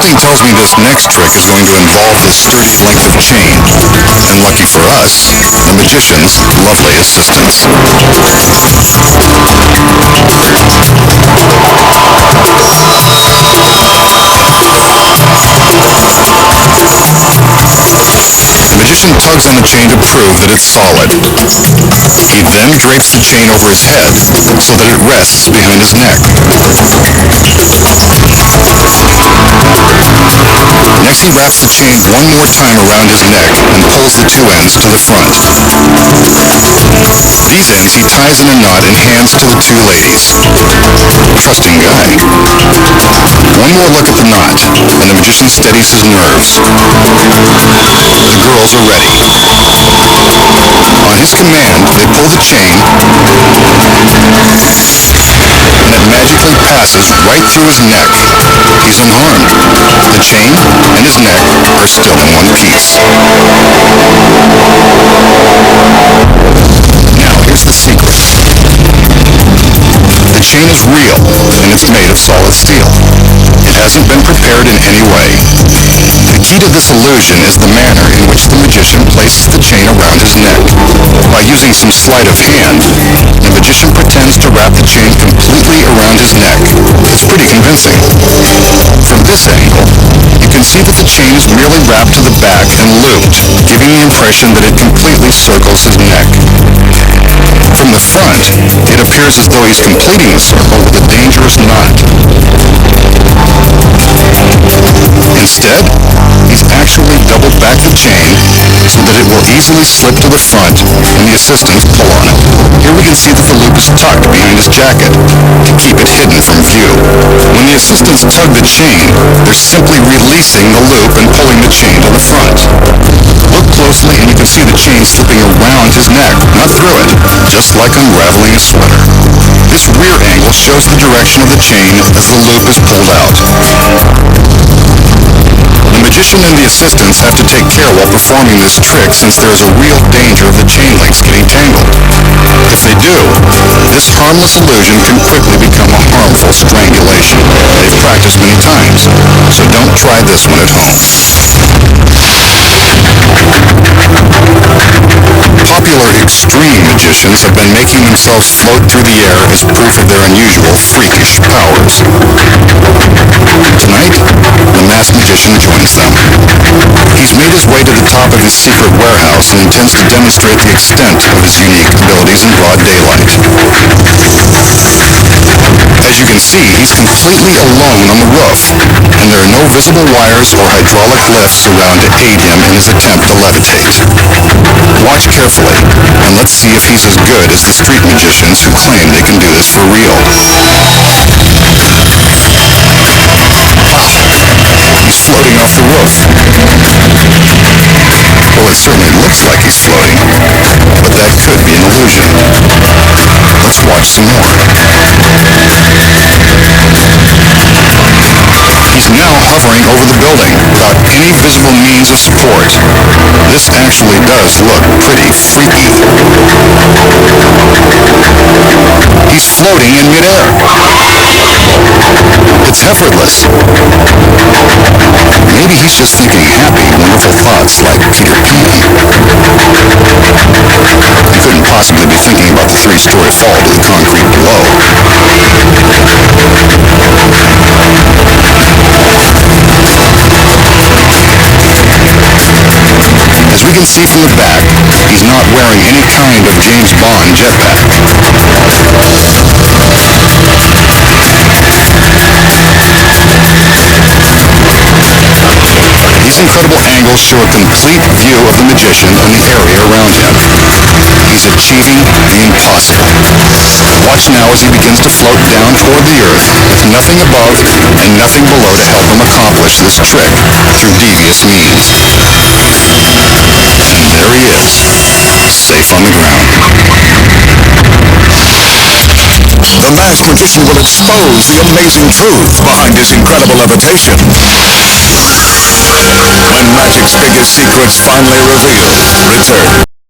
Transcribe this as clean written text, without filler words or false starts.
something tells me this next trick is going to involve this sturdy length of chain. And lucky for us, the magician's lovely assistants. The magician tugs on the chain to prove that it's solid. He then drapes the chain over his head so that it rests behind his neck. Next, he wraps the chain one more time around his neck and pulls the two ends to the front. These ends he ties in a knot and hands to the two ladies. Trusting guy. One more look at the knot, and the magician steadies his nerves. The girls are ready. On his command, they pull the chain, and it magically passes right through his neck. He's unharmed. The chain and his neck are still in one piece. Now, here's the secret. The chain is real, and it's made of solid steel. It hasn't been prepared in any way. The key to this illusion is the manner in which the magician places the chain around his neck. By using some sleight of hand, the magician pretends to wrap the chain completely around his neck. It's pretty convincing. From this angle, you can see that the chain is merely wrapped to the back and looped, giving the impression that it completely circles his neck. From the front, it appears as though he's completing the circle with a dangerous knot. Instead, he's actually doubled back the chain so that it will easily slip to the front when the assistants pull on it. Here we can see that the loop is tucked behind his jacket to keep it hidden from view. When the assistants tug the chain, they're simply releasing the loop and pulling the chain to the front. Look closely and you can see the chain slipping around his neck, not through it, just like unraveling a sweater. This rear angle shows the direction of the chain as the loop is pulled out. The magician and the assistants have to take care while performing this trick since there is a real danger of the chain links getting tangled. If they do, this harmless illusion can quickly become a harmful strangulation. They've practiced many times, so don't try this one at home. Popular extreme magicians have been making themselves float through the air as proof of their unusual freakish powers. Tonight, the masked magician joins them. He's made his way to the top of his secret warehouse and intends to demonstrate the extent of his unique abilities in broad daylight. As you can see, he's completely alone on the roof, and there are no visible wires or hydraulic lifts around to aid him in his attempt to levitate. Watch carefully, and let's see if he's as good as the street magicians who claim they can do this for real. He's floating off the roof. Well, it certainly looks like he's floating, but that could be an illusion. Let's watch some more. He's now hovering over the building without any visible means of support. This actually does look pretty freaky. He's floating in midair. It's effortless. Maybe he's just thinking happy, wonderful thoughts like Peter Pan. He couldn't possibly be thinking about the three-story fall to the concrete below. As we can see from the back, he's not wearing any kind of James Bond jetpack. These incredible angles show a complete view of the magician and the area around him. He's achieving the impossible. Watch now as he begins to float down toward the earth with nothing above and nothing below to help him accomplish this trick through devious means. And there he is, safe on the ground. The masked magician will expose the amazing truth behind his incredible levitation. When magic's biggest secrets finally revealed, return.